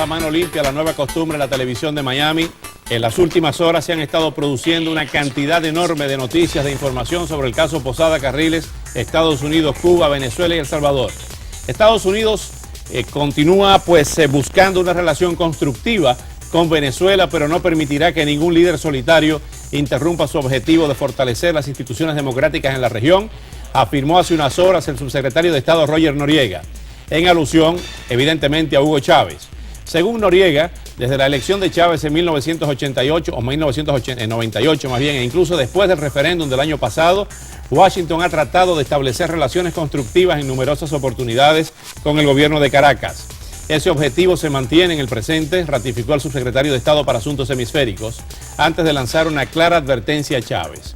a Mano Limpia, la nueva costumbre en la televisión de Miami. En las últimas horas se han estado produciendo una cantidad enorme de noticias, de información sobre el caso Posada Carriles, Estados Unidos, Cuba, Venezuela y El Salvador. Estados Unidos continúa buscando una relación constructiva con Venezuela, pero no permitirá que ningún líder solitario interrumpa su objetivo de fortalecer las instituciones democráticas en la región, afirmó hace unas horas el subsecretario de Estado Roger Noriega, en alusión evidentemente a Hugo Chávez. Según Noriega, desde la elección de Chávez en 1988 o 1998 más bien, e incluso después del referéndum del año pasado, Washington ha tratado de establecer relaciones constructivas en numerosas oportunidades con el gobierno de Caracas. Ese objetivo se mantiene en el presente, ratificó el subsecretario de Estado para Asuntos Hemisféricos, antes de lanzar una clara advertencia a Chávez.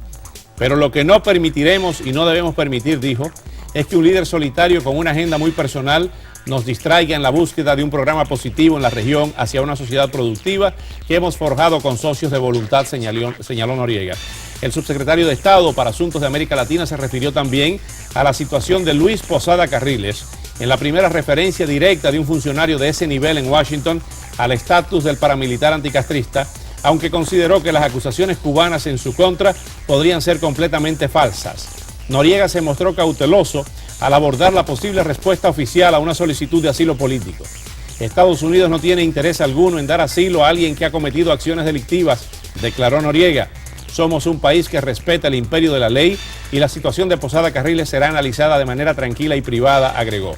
Pero lo que no permitiremos y no debemos permitir, dijo, es que un líder solitario con una agenda muy personal nos distraiga en la búsqueda de un programa positivo en la región hacia una sociedad productiva que hemos forjado con socios de voluntad, señaló Noriega. El subsecretario de Estado para Asuntos de América Latina se refirió también a la situación de Luis Posada Carriles, en la primera referencia directa de un funcionario de ese nivel en Washington al estatus del paramilitar anticastrista, aunque consideró que las acusaciones cubanas en su contra podrían ser completamente falsas. Noriega se mostró cauteloso al abordar la posible respuesta oficial a una solicitud de asilo político. Estados Unidos no tiene interés alguno en dar asilo a alguien que ha cometido acciones delictivas, declaró Noriega. Somos un país que respeta el imperio de la ley y la situación de Posada Carriles será analizada de manera tranquila y privada, agregó.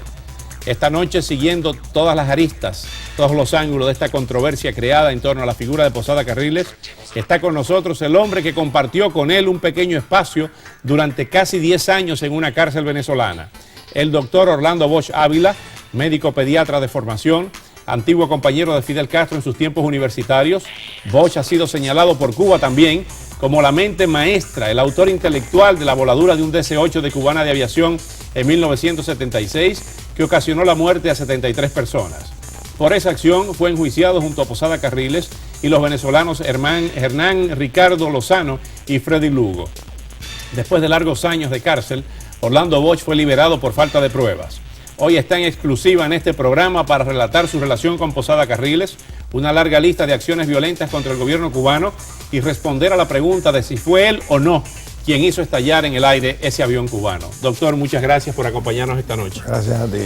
Esta noche, siguiendo todas las aristas, todos los ángulos de esta controversia creada en torno a la figura de Posada Carriles, está con nosotros el hombre que compartió con él un pequeño espacio durante casi 10 años en una cárcel venezolana. El doctor Orlando Bosch Ávila, médico pediatra de formación, antiguo compañero de Fidel Castro en sus tiempos universitarios. Bosch ha sido señalado por Cuba también como la mente maestra, el autor intelectual de la voladura de un DC-8 de Cubana de Aviación en 1976, que ocasionó la muerte a 73 personas. Por esa acción fue enjuiciado junto a Posada Carriles y los venezolanos Hernán Ricardo Lozano y Freddy Lugo. Después de largos años de cárcel, Orlando Bosch fue liberado por falta de pruebas. Hoy está en exclusiva en este programa para relatar su relación con Posada Carriles, una larga lista de acciones violentas contra el gobierno cubano y responder a la pregunta de si fue él o no quien hizo estallar en el aire ese avión cubano. Doctor, muchas gracias por acompañarnos esta noche. Gracias a ti.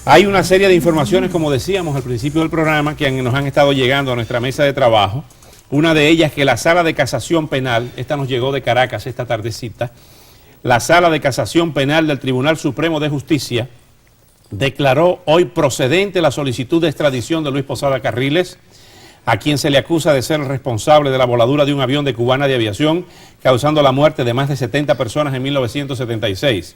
Hay una serie de informaciones, como decíamos al principio del programa, que nos han estado llegando a nuestra mesa de trabajo. Una de ellas que la Sala de Casación Penal, esta nos llegó de Caracas esta tardecita, la Sala de Casación Penal del Tribunal Supremo de Justicia declaró hoy procedente la solicitud de extradición de Luis Posada Carriles, a quien se le acusa de ser el responsable de la voladura de un avión de Cubana de Aviación, causando la muerte de más de 70 personas en 1976.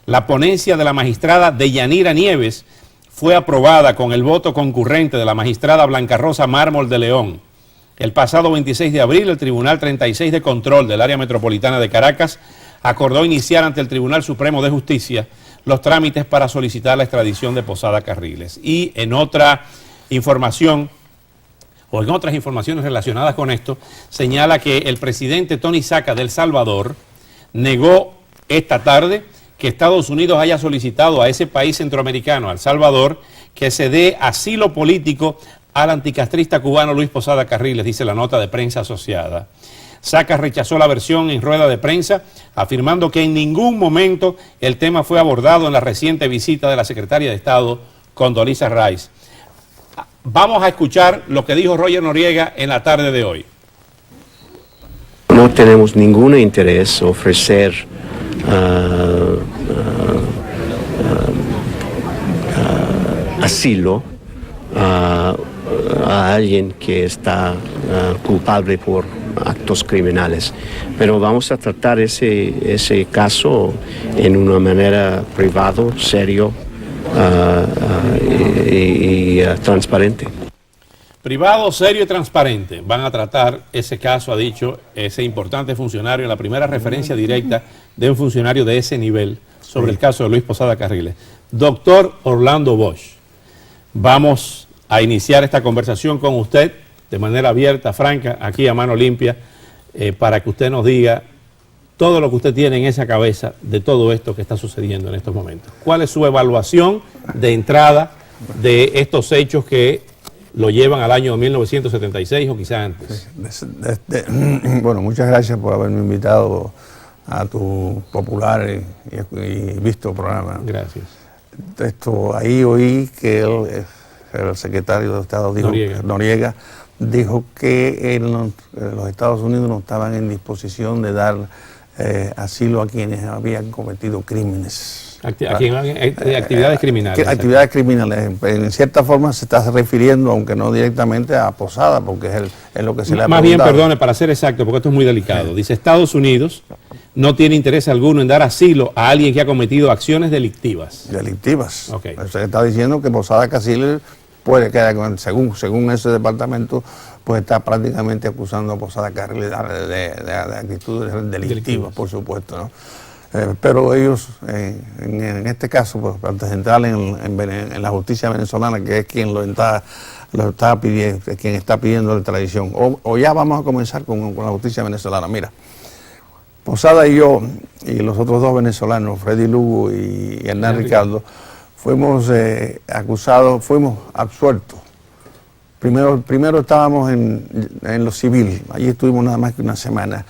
La ponencia de la magistrada Deyanira Nieves fue aprobada con el voto concurrente de la magistrada Blanca Rosa Mármol de León. El pasado 26 de abril, el Tribunal 36 de Control del Área Metropolitana de Caracas acordó iniciar ante el Tribunal Supremo de Justicia los trámites para solicitar la extradición de Posada Carriles. Y en otra información, o en otras informaciones relacionadas con esto, señala que el presidente Tony Saca de El Salvador negó esta tarde que Estados Unidos haya solicitado a ese país centroamericano, a El Salvador, que se dé asilo político al anticastrista cubano Luis Posada Carriles, dice la nota de prensa asociada. Saca rechazó la versión en rueda de prensa, afirmando que en ningún momento el tema fue abordado en la reciente visita de la secretaria de Estado, Condoleezza Rice. Vamos a escuchar lo que dijo Roger Noriega en la tarde de hoy. No tenemos ningún interés en ofrecer asilo a alguien que está culpable por actos criminales, pero vamos a tratar ese caso en una manera privada, serio y transparente. Privado, serio y transparente. Van a tratar ese caso, ha dicho ese importante funcionario, en la primera referencia directa de un funcionario de ese nivel sobre el caso de Luis Posada Carriles. Doctor Orlando Bosch, vamos a iniciar esta conversación con usted de manera abierta, franca, aquí a Mano Limpia, para que usted nos diga todo lo que usted tiene en esa cabeza de todo esto que está sucediendo en estos momentos. ¿Cuál es su evaluación de entrada de estos hechos que lo llevan al año 1976 o quizá antes. Bueno, muchas gracias por haberme invitado a tu popular y visto programa. Gracias. Ahí oí que el secretario de Estado Noriega dijo que los Estados Unidos no estaban en disposición de dar asilo a quienes habían cometido crímenes. Actividades criminales. Actividades criminales. En cierta forma se está refiriendo, aunque no directamente a Posada, porque es lo que se le ha preguntado. Más bien, perdone, para ser exacto, porque esto es muy delicado. Dice, Estados Unidos no tiene interés alguno en dar asilo a alguien que ha cometido acciones delictivas. Delictivas. Okay. Se está diciendo que Posada Caciles puede quedar, según ese departamento, pues está prácticamente acusando a Posada Caciles de actitudes delictivas, por supuesto, ¿no? Pero ellos, en este caso, pues, para centrar en la justicia venezolana, que es quien lo está pidiendo, quien está pidiendo la extradición, o ya vamos a comenzar con la justicia venezolana. Mira, Posada y yo, y los otros dos venezolanos, Freddy Lugo y Hernán Ricardo, fuimos acusados, fuimos absueltos. Primero estábamos en lo civil, allí estuvimos nada más que una semana,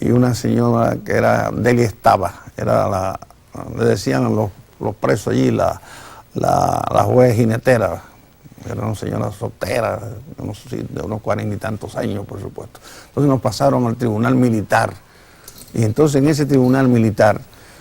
y una señora que era Delia Estaba, le decían los presos allí, la juez jinetera, era una señora soltera, de unos 40 y tantos años, por supuesto. Entonces nos pasaron al tribunal militar, y entonces en ese tribunal militar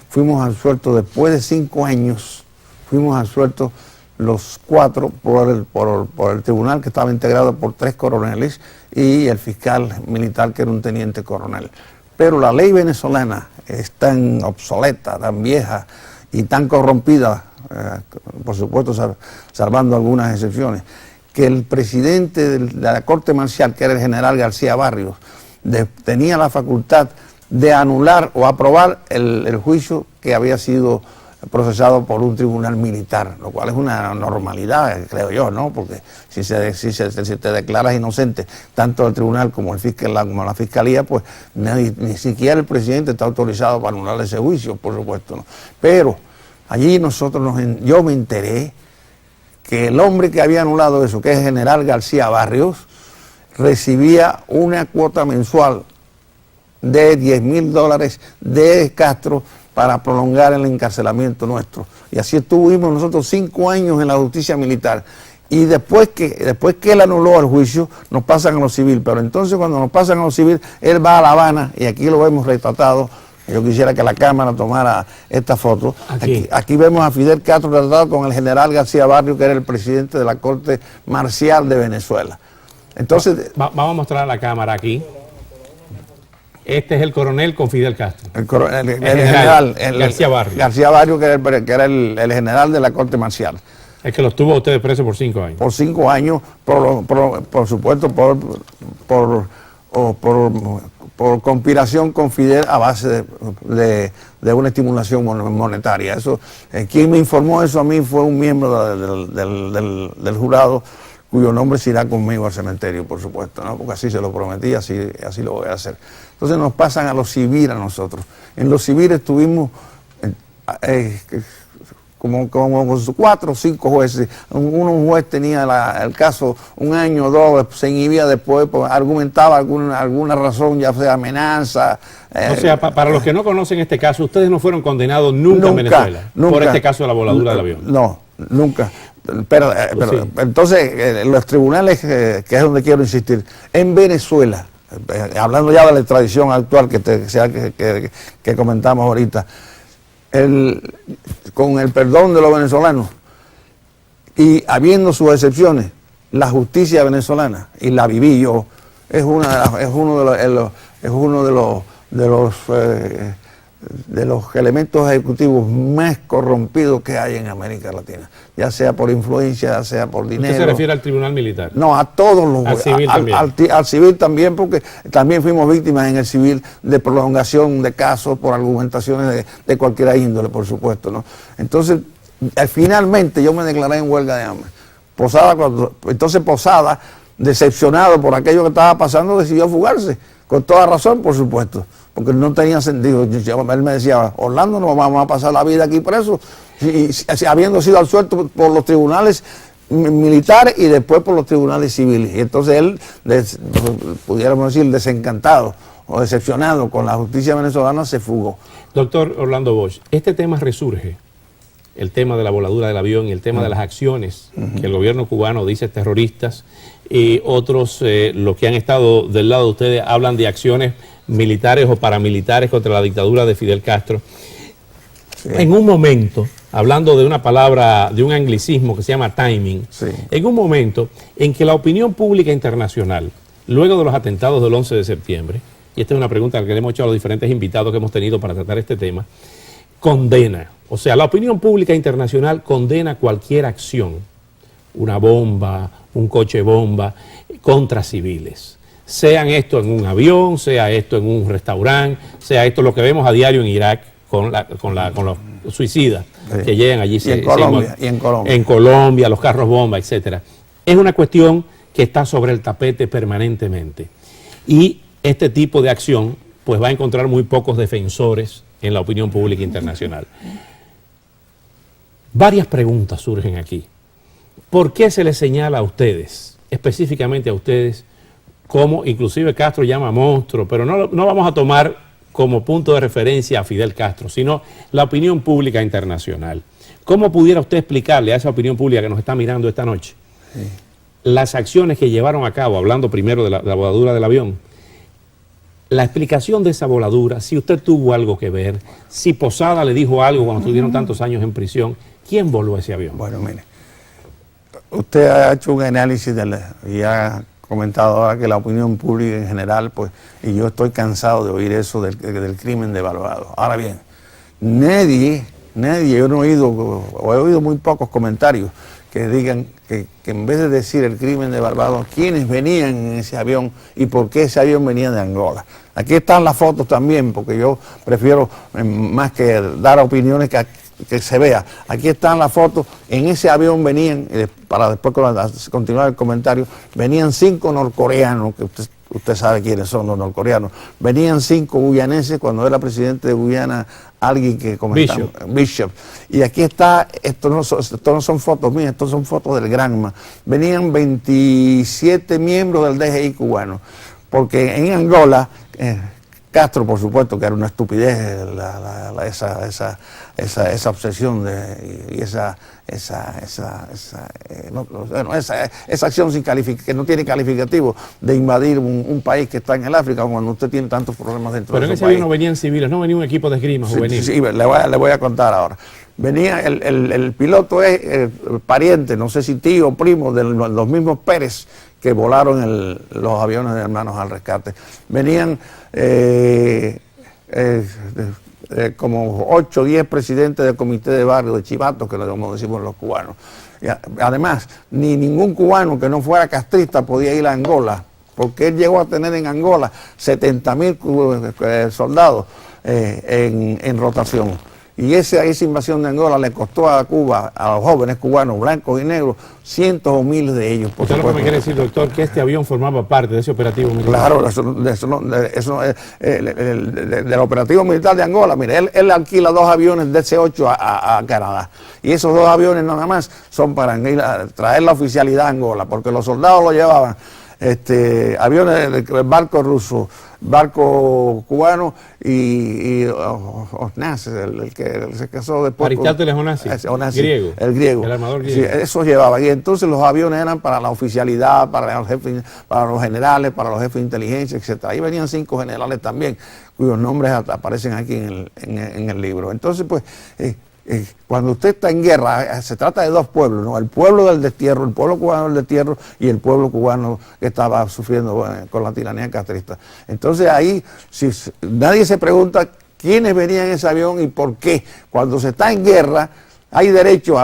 fuimos absueltos después de 5 años, fuimos absueltos los 4 por el tribunal, que estaba integrado por 3 coroneles y el fiscal militar, que era un teniente coronel. Pero la ley venezolana es tan obsoleta, tan vieja y tan corrompida, por supuesto salvando algunas excepciones, que el presidente de la Corte Marcial, que era el general García Barrios, tenía la facultad de anular o aprobar el juicio que había sido procesado por un tribunal militar, lo cual es una normalidad, creo yo, ¿no? Porque si te declaras inocente, tanto el tribunal como la fiscalía, pues ni siquiera el presidente está autorizado para anular ese juicio, por supuesto, ¿no? Pero allí yo me enteré que el hombre que había anulado eso, que es el general García Barrios, recibía una cuota mensual de $10,000 de Castro para prolongar el encarcelamiento nuestro. Y así estuvimos nosotros 5 años en la justicia militar. Y después que él anuló el juicio, nos pasan a lo civil. Pero entonces cuando nos pasan a lo civil, él va a La Habana, y aquí lo vemos retratado. Yo quisiera que la cámara tomara esta foto. Aquí vemos a Fidel Castro retratado con el general García Barrios, que era el presidente de la Corte Marcial de Venezuela. Entonces, vamos a mostrar a la cámara aquí. Este es el coronel con Fidel Castro. El general García Barrios. García Barrios, que era el general de la Corte Marcial. Es que los tuvo a ustedes presos por 5 años. Por 5 años, por supuesto, por conspiración con Fidel a base de una estimulación monetaria. Eso, quien me informó eso a mí fue un miembro del jurado, cuyo nombre se irá conmigo al cementerio, por supuesto, ¿no? Porque así se lo prometí, así lo voy a hacer. Entonces nos pasan a lo civil a nosotros. En lo civil estuvimos como 4 o 5 jueces. Un juez tenía el caso 1 año o 2, se inhibía después, pues, argumentaba alguna razón, ya sea amenaza. O sea, para los que no conocen este caso, ustedes no fueron condenados nunca en Venezuela por este caso de la voladura del avión. No, nunca. Pero sí. Entonces, los tribunales, que es donde quiero insistir, en Venezuela, hablando ya de la extradición actual que comentamos ahorita, con el perdón de los venezolanos y habiendo sus excepciones, la justicia venezolana, y la viví yo, es uno de los elementos ejecutivos más corrompidos que hay en América Latina, ya sea por influencia, ya sea por dinero. ¿Usted se refiere al tribunal militar? No, a todos los... Al civil también. Al civil también, porque también fuimos víctimas en el civil de prolongación de casos por argumentaciones de cualquier índole, por supuesto, ¿no? Entonces, finalmente yo me declaré en huelga de hambre. Entonces Posada, decepcionado por aquello que estaba pasando, decidió fugarse, con toda razón, por supuesto, porque no tenía sentido. Él me decía, Orlando, no vamos a pasar la vida aquí preso, y habiendo sido absuelto por los tribunales militares y después por los tribunales civiles. Y entonces él, pudiéramos decir, desencantado o decepcionado con la justicia venezolana, se fugó. Doctor Orlando Bosch, este tema resurge, el tema de la voladura del avión y el tema de las acciones que el gobierno cubano dice terroristas, y otros, los que han estado del lado de ustedes, hablan de acciones militares o paramilitares contra la dictadura de Fidel Castro. Sí. En un momento, hablando de una palabra, de un anglicismo que se llama timing, sí, en un momento en que la opinión pública internacional, luego de los atentados del 11 de septiembre, y esta es una pregunta que le hemos hecho a los diferentes invitados que hemos tenido para tratar este tema, condena, o sea, la opinión pública internacional condena cualquier acción, una bomba, un coche bomba, contra civiles. Sean esto en un avión, sea esto en un restaurante, sea esto lo que vemos a diario en Irak con los suicidas, sí, que llegan allí. Y en Colombia. En Colombia, los carros bomba, etcétera. Es una cuestión que está sobre el tapete permanentemente. Y este tipo de acción pues va a encontrar muy pocos defensores en la opinión pública internacional. Varias preguntas surgen aquí. ¿Por qué se les señala a ustedes, específicamente a ustedes, como inclusive Castro llama monstruo, pero no vamos a tomar como punto de referencia a Fidel Castro, sino la opinión pública internacional? ¿Cómo pudiera usted explicarle a esa opinión pública que nos está mirando esta noche las acciones que llevaron a cabo, hablando primero de la voladura del avión, la explicación de esa voladura, si usted tuvo algo que ver, si Posada le dijo algo cuando estuvieron tantos años en prisión, ¿quién voló ese avión? Bueno, mire, usted ha hecho un análisis y ha comentado ahora que la opinión pública en general, pues, y yo estoy cansado de oír eso del crimen de Barbados. Ahora bien, nadie, yo no he oído muy pocos comentarios que digan que en vez de decir el crimen de Barbados, quiénes venían en ese avión y por qué ese avión venía de Angola. Aquí están las fotos también, porque yo prefiero más que dar opiniones que se vea. Aquí están las fotos, en ese avión venían, para después continuar el comentario, venían 5 norcoreanos, que usted sabe quiénes son los norcoreanos, venían 5 guyaneses cuando era presidente de Guyana, alguien que comentamos, Bishop. Y aquí está, esto no son fotos mías, estos son fotos del Granma. Venían 27 miembros del DGI cubano, porque en Angola, Castro, por supuesto, que era una estupidez esa obsesión y esa acción que no tiene calificativo de invadir un país que está en el África cuando usted tiene tantos problemas dentro de su país. Pero en ese avión no venían civiles, no venía un equipo de esgrima juvenil. Sí, le voy a contar ahora. Venía el piloto es pariente, no sé si tío o primo de los mismos Pérez que volaron los aviones de Hermanos al Rescate. Venían como 8 o 10 presidentes del comité de barrio de chivatos, que como decimos los cubanos. Y además, ningún cubano que no fuera castrista podía ir a Angola, porque él llegó a tener en Angola 70.000 soldados en rotación. Y esa invasión de Angola le costó a Cuba, a los jóvenes cubanos, blancos y negros, cientos o miles de ellos. ¿Usted lo que me quiere decir, doctor, que este avión formaba parte de ese operativo militar? Claro, del operativo militar de Angola. Mire, él alquila 2 aviones DC-8 a Canadá. Y esos 2 aviones nada más son para traer la oficialidad a Angola, porque los soldados lo llevaban. Aviones de barco ruso, barco cubano y Onassis, el que se casó después. Aristóteles Onassis, griego. El griego. El armador griego. Sí, eso llevaba. Y entonces los aviones eran para la oficialidad, para los jefes, para los generales, para los jefes de inteligencia, etc. Ahí venían 5 generales también, cuyos nombres aparecen aquí en el libro. Entonces, pues, cuando usted está en guerra, se trata de 2 pueblos, ¿no? El pueblo del destierro, el pueblo cubano del destierro y el pueblo cubano que estaba sufriendo con la tiranía castrista. Entonces ahí, si nadie se pregunta quiénes venían en ese avión y por qué. Cuando se está en guerra, hay derecho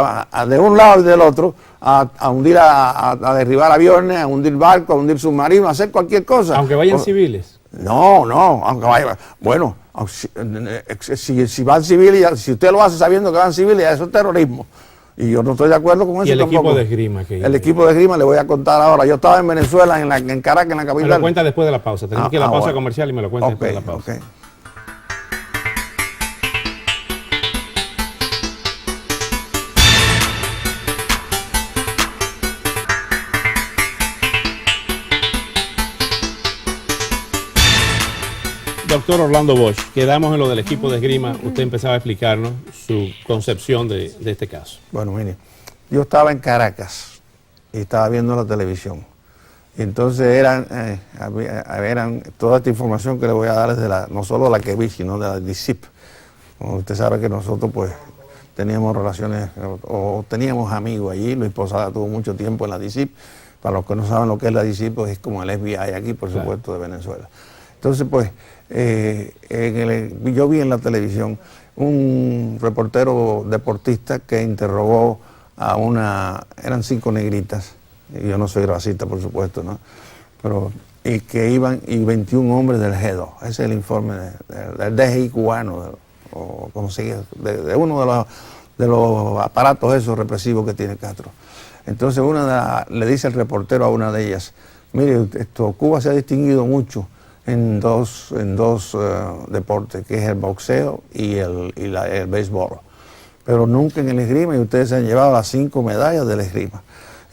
de un lado y del otro a hundir, a derribar aviones, a hundir barcos, a hundir submarinos, a hacer cualquier cosa. Aunque vayan civiles. No, aunque vaya, bueno, si van civiles, si usted lo hace sabiendo que van civiles, eso es terrorismo. Y yo no estoy de acuerdo con eso. ¿Y el tampoco. Equipo de esgrima? El equipo de esgrima le voy a contar ahora. Yo estaba en Venezuela, en Caracas, en la capital. Me lo cuenta después de la pausa. Tenemos que ir a la pausa comercial y me lo cuenta después de la pausa. Okay. Doctor Orlando Bosch, quedamos en lo del equipo de esgrima. Usted empezaba a explicarnos su concepción de este caso. Bueno, mire, yo estaba en Caracas y estaba viendo la televisión. Y entonces eran toda esta información que le voy a dar es de no solo la que vi, sino de la DICIP. Como usted sabe que nosotros pues teníamos relaciones o teníamos amigos allí. Luis Posada tuvo mucho tiempo en la DICIP. Para los que no saben lo que es la DICIP, pues es como el FBI aquí, por supuesto, de Venezuela. Entonces, pues, yo vi en la televisión un reportero deportista que interrogó a eran 5 negritas, y yo no soy racista, por supuesto, ¿no? Y que iban, y 21 hombres del G2, ese es el informe del DGI cubano, o como se dice, de uno de los aparatos esos represivos que tiene Castro. Entonces le dice el reportero a una de ellas, mire, Cuba se ha distinguido mucho en dos deportes, que es el boxeo y el béisbol, pero nunca en el esgrima, y ustedes se han llevado las 5 medallas del esgrima.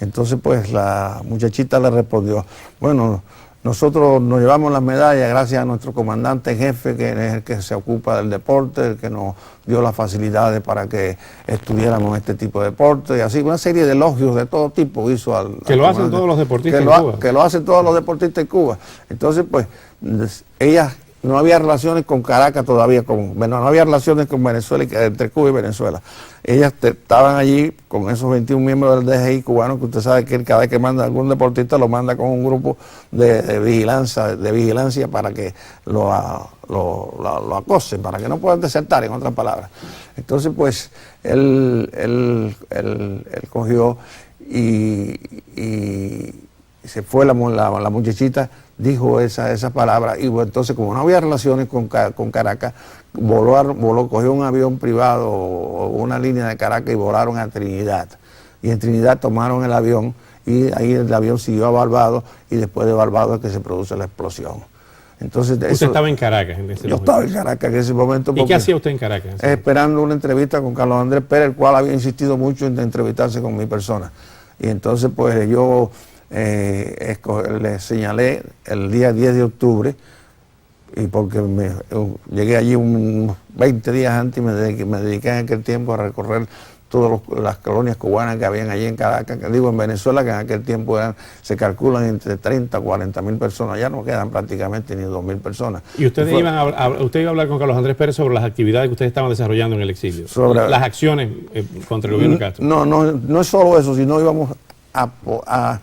Entonces pues la muchachita le respondió, bueno, nosotros nos llevamos las medallas gracias a nuestro comandante en jefe, que es el que se ocupa del deporte, el que nos dio las facilidades para que estudiáramos este tipo de deporte, y así una serie de elogios de todo tipo hizo al que lo hacen todos los deportistas en Cuba. Que lo hacen todos los deportistas en Cuba. Entonces pues ella no había relaciones con Caracas todavía, no había relaciones con Venezuela, entre Cuba y Venezuela. Ellas estaban allí con esos 21 miembros del DGI cubano, que usted sabe que cada vez que manda algún deportista lo manda con un grupo de vigilancia para que lo acosen, para que no puedan desertar, en otras palabras. Entonces pues él cogió y se fue la muchachita, dijo esa palabra, y entonces como no había relaciones con Caracas, cogió un avión privado o una línea de Caracas y volaron a Trinidad. Y en Trinidad tomaron el avión y ahí el avión siguió a Barbados, y después de Barbados es que se produce la explosión. Entonces, ¿Usted estaba en Caracas en ese momento? Yo estaba en Caracas en ese momento. ¿Y qué hacía usted en Caracas? Esperando una entrevista con Carlos Andrés Pérez, el cual había insistido mucho en entrevistarse con mi persona. Y entonces pues yo le señalé el día 10 de octubre, y porque llegué allí 20 días antes y me dediqué en aquel tiempo a recorrer todas las colonias cubanas que habían allí en Caracas, que digo en Venezuela, que en aquel tiempo se calculan entre 30 a 40 mil personas, ya no quedan prácticamente ni 2.000 personas. ¿Y usted iba a hablar con Carlos Andrés Pérez sobre las actividades que ustedes estaban desarrollando en el exilio? Sobre las acciones contra el gobierno de Castro. No es solo eso, sino íbamos a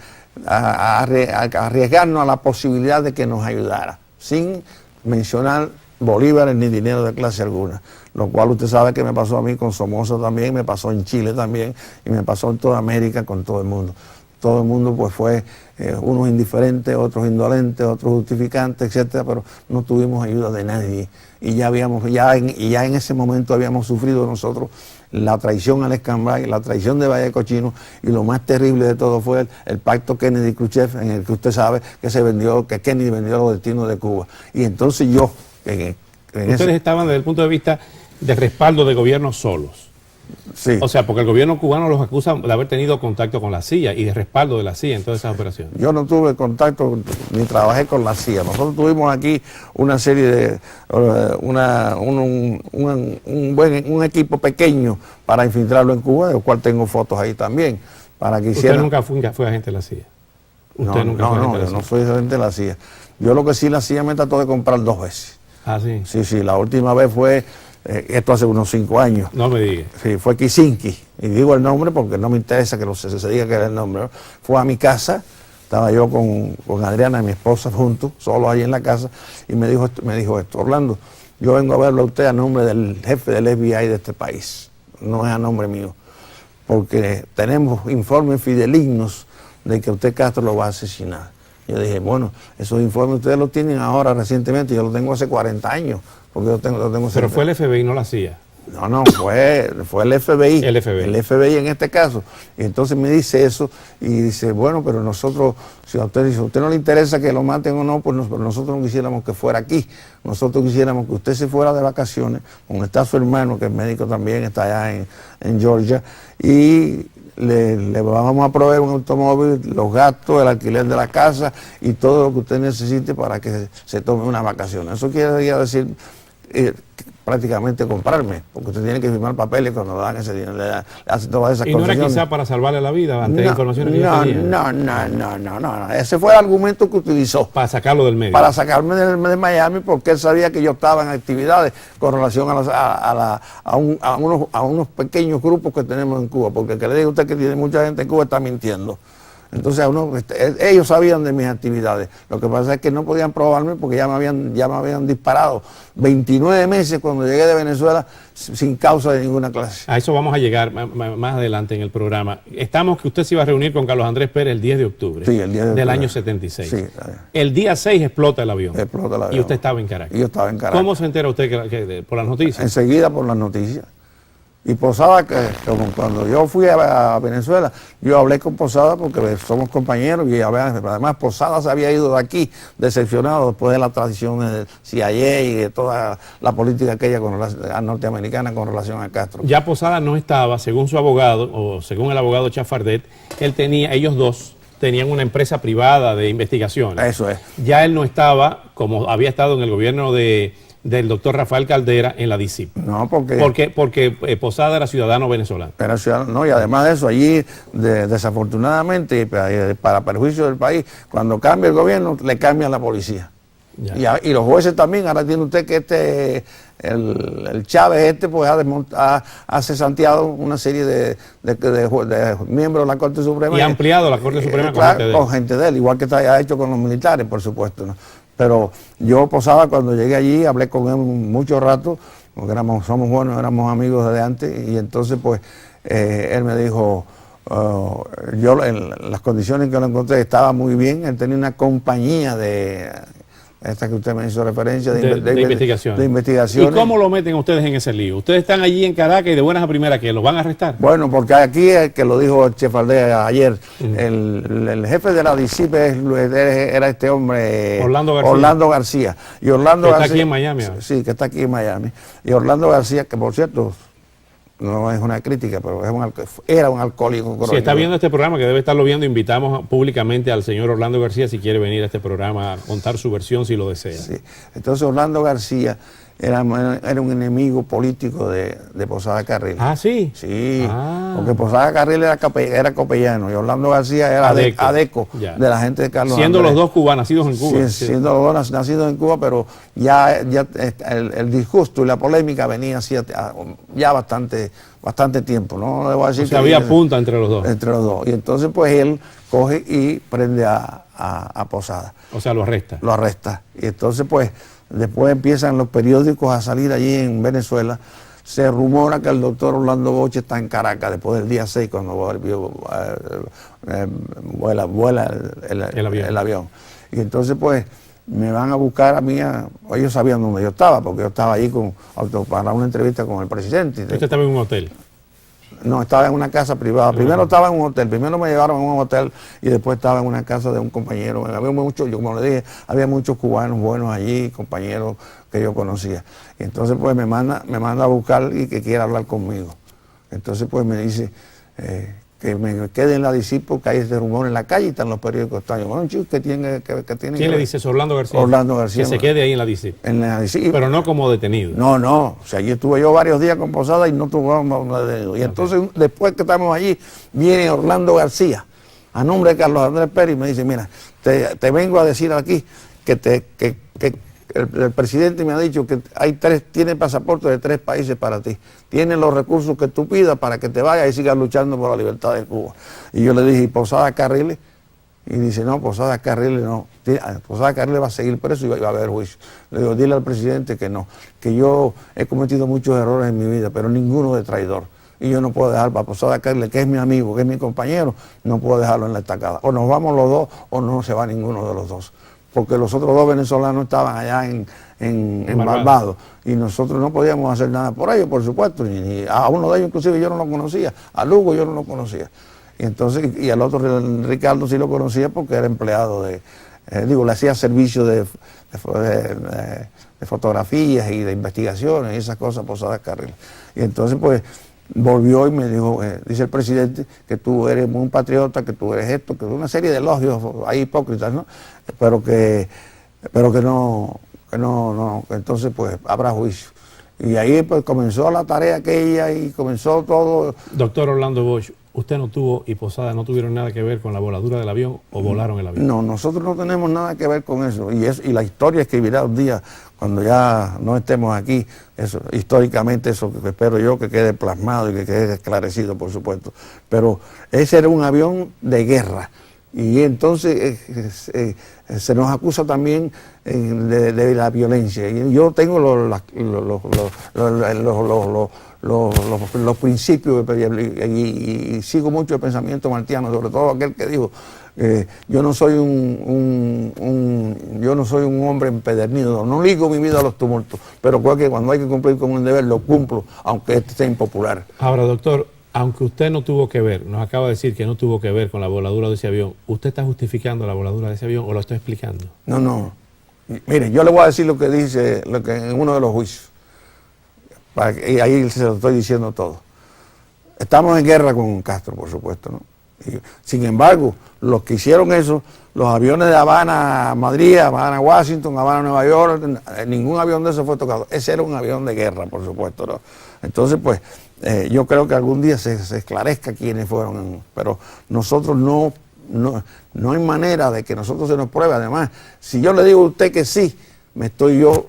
arriesgarnos a la posibilidad de que nos ayudara, sin mencionar bolívares ni dinero de clase alguna, lo cual usted sabe que me pasó a mí con Somoza también, me pasó en Chile también, y me pasó en toda América con todo el mundo. Todo el mundo pues fue, unos indiferentes, otros indolentes, otros justificantes, etcétera, pero no tuvimos ayuda de nadie. Y ya en ese momento habíamos sufrido nosotros la traición al Escambray, la traición de Valle Cochino, y lo más terrible de todo fue el pacto Kennedy-Khrushchev, en el que usted sabe que Kennedy vendió los destinos de Cuba. Y entonces yo... Ustedes estaban desde el punto de vista de respaldo de gobiernos solos. Sí. O sea, porque el gobierno cubano los acusa de haber tenido contacto con la CIA y de respaldo de la CIA en todas esas operaciones. Yo no tuve contacto ni trabajé con la CIA. Nosotros tuvimos aquí una serie de un equipo pequeño para infiltrarlo en Cuba, del cual tengo fotos ahí también. Para que ¿Usted nunca fue agente de la CIA? Yo no soy agente de la CIA. Yo lo que sí, la CIA me trató de comprar 2 veces. Ah, sí. Sí, la última vez fue, esto hace unos 5 años. No me diga. Sí, fue Kisinki, y digo el nombre porque no me interesa que se diga que era el nombre, ¿no? Fue a mi casa, estaba yo con Adriana, mi esposa, juntos, solo ahí en la casa, y me dijo esto, Orlando, yo vengo a verlo a usted a nombre del jefe del FBI de este país, no es a nombre mío, porque tenemos informes fidelignos de que usted Castro lo va a asesinar. Yo dije, bueno, esos informes ustedes los tienen ahora recientemente, yo los tengo hace 40 años. Porque yo tengo Pero fue el FBI, no la CIA. No, fue el FBI. El FBI. El FBI en este caso. Y entonces me dice eso y dice, bueno, pero nosotros, si a usted no le interesa que lo maten o no, pues nosotros no quisiéramos que fuera aquí. Nosotros quisiéramos que usted se fuera de vacaciones, donde está su hermano, que es médico también, está allá en Georgia, y le vamos a proveer un automóvil, los gastos, el alquiler de la casa y todo lo que usted necesite para que se tome unas vacaciones. Eso quiere decir prácticamente comprarme, porque usted tiene que firmar papeles cuando le dan ese dinero, le hacen todas esas concesiones. ¿Y no era quizá para salvarle la vida ante informaciones que yo tenía? No. Ese fue el argumento que utilizó. Para sacarlo del medio. Para sacarme de Miami, porque él sabía que yo estaba en actividades con relación a unos pequeños grupos que tenemos en Cuba, porque el que le diga a usted que tiene mucha gente en Cuba está mintiendo. Entonces ellos sabían de mis actividades. Lo que pasa es que no podían probarme porque ya me habían disparado 29 meses cuando llegué de Venezuela sin causa de ninguna clase. A eso vamos a llegar más adelante en el programa. Estamos que usted se iba a reunir con Carlos Andrés Pérez el 10 de octubre, sí, el 10 de octubre del año 76. Sí, el día 6 explota el avión. Explota el avión. Y usted estaba en Caracas. Y yo estaba en Caracas. ¿Cómo se entera usted por las noticias? Enseguida por las noticias. Y Posada, como cuando yo fui a Venezuela, yo hablé con Posada porque somos compañeros y además Posada se había ido de aquí decepcionado después de las tradiciones del CIA y de toda la política aquella norteamericana con relación a Castro. Ya Posada no estaba, según su abogado, o según el abogado Chafardet, ellos dos tenían una empresa privada de investigación. Eso es. Ya él no estaba, como había estado en el gobierno del doctor Rafael Caldera en la DICIP. No, porque Posada era ciudadano venezolano. Era ciudadano, no, y además de eso, allí, desafortunadamente, para perjuicio del país, cuando cambia el gobierno, le cambian la policía. Y los jueces también. Ahora tiene usted que el Chávez pues ha cesanteado una serie de miembros de la Corte Suprema. Y ha ampliado la Corte Suprema con gente de él, igual que ha hecho con los militares, por supuesto, ¿no? Pero yo, Posada, cuando llegué allí, hablé con él mucho rato, porque somos buenos, éramos amigos desde antes, y entonces pues él me dijo, yo en las condiciones que lo encontré estaba muy bien, él tenía una compañía esta que usted me hizo referencia, de investigación. ¿Y cómo lo meten ustedes en ese lío? Ustedes están allí en Caracas y de buenas a primeras que los van a arrestar. Bueno, porque aquí es que lo dijo Chefaldé ayer, el jefe de la DICIP era este hombre, Orlando García. Y Orlando García, está aquí en Miami. Sí, que está aquí en Miami. Y Orlando García, que por cierto, no es una crítica, pero era un alcohólico crónico. Si está viendo este programa, que debe estarlo viendo, invitamos públicamente al señor Orlando García si quiere venir a este programa a contar su versión si lo desea. Sí. Entonces Orlando García era un enemigo político de Posada Carril. Ah, ¿sí? Sí, porque Posada Carril era copellano y Orlando García era adeco de la gente de Carlos Siendo Andrés. Los dos cubanos, nacidos en Cuba. Sí, siendo los dos nacidos en Cuba, pero ya el disgusto y la polémica venía así ya bastante tiempo, ¿no? Le voy a decir había punta entre los dos. Entre los dos. Y entonces pues él coge y prende a Posada. O sea, lo arresta. Lo arresta. Y entonces pues después empiezan los periódicos a salir allí en Venezuela. Se rumora que el doctor Orlando Boche está en Caracas después del día 6 cuando vuela el avión. Y entonces pues me van a buscar a mí, ellos sabían dónde yo estaba, porque yo estaba allí para una entrevista con el presidente. ¿Usted estaba en un hotel? No, estaba en una casa privada. Primero estaba en un hotel, primero me llevaron a un hotel y después estaba en una casa de un compañero. Había muchos, como le dije, había muchos cubanos buenos allí, compañeros que yo conocía. Y entonces pues me manda a buscar y que quiera hablar conmigo. Entonces pues me dice que me quede en la DICIP porque hay ese rumor en la calle y están los periódicos extraños. Bueno, chico, que tiene ¿Quién le dice eso? Orlando García. Orlando García. Que se quede ahí en la DICIP. En la DICIP. Pero no como detenido. No. O sea, allí estuve yo varios días con Posada y no tuve detenido. Y entonces, después que estamos allí, viene Orlando García, a nombre de Carlos Andrés Pérez, y me dice, mira, te vengo a decir aquí que el presidente me ha dicho que tiene pasaporte de 3 países para ti. Tiene los recursos que tú pidas para que te vayas y sigas luchando por la libertad de Cuba. Y yo le dije, ¿y Posada Carriles? Y dice, no, Posada Carriles no. Posada Carriles va a seguir preso y va a haber juicio. Le digo, dile al presidente que no, que yo he cometido muchos errores en mi vida, pero ninguno de traidor. Y yo no puedo dejar para Posada Carriles, que es mi amigo, que es mi compañero, no puedo dejarlo en la estacada. O nos vamos los dos o no se va ninguno de los dos. Porque los otros 2 venezolanos estaban allá en Barbados y nosotros no podíamos hacer nada por ellos, por supuesto, y a uno de ellos inclusive yo no lo conocía, a Lugo yo no lo conocía. Y entonces, y al otro Ricardo sí lo conocía porque era empleado le hacía servicio de fotografías y de investigaciones y esas cosas, Posada Carriles. Y entonces pues volvió y me dijo, dice el presidente, que tú eres un patriota, que tú eres esto, que una serie de elogios, hay hipócritas, ¿no? Pero que no, entonces pues habrá juicio. Y ahí pues comenzó la tarea aquella y comenzó todo. Doctor Orlando Bosch, ¿usted no tuvo y Posada no tuvieron nada que ver con la voladura del avión o volaron el avión? No, nosotros no tenemos nada que ver con eso. Y la historia escribirá un día, cuando ya no estemos aquí, eso, históricamente eso que espero yo que quede plasmado y que quede esclarecido, por supuesto. Pero ese era un avión de guerra. Y entonces se nos acusa también de la violencia. Y yo tengo los principios y sigo mucho el pensamiento martiano, sobre todo aquel que dijo, yo no soy un hombre empedernido, no ligo mi vida a los tumultos, pero cuando hay que cumplir con un deber lo cumplo, aunque este sea impopular. Ahora, doctor, aunque usted no tuvo que ver, nos acaba de decir que no tuvo que ver con la voladura de ese avión, ¿usted está justificando la voladura de ese avión o lo está explicando? No. Mire, yo le voy a decir lo que dice en uno de los juicios. Y ahí se lo estoy diciendo todo. Estamos en guerra con Castro, por supuesto, ¿no? Sin embargo, los que hicieron eso, los aviones de Habana a Madrid, Habana a Washington, Habana a Nueva York, ningún avión de esos fue tocado. Ese era un avión de guerra, por supuesto, ¿no? Entonces, pues, yo creo que algún día se esclarezca quiénes fueron, pero nosotros no hay manera de que nosotros se nos pruebe. Además, si yo le digo a usted que sí, me estoy yo,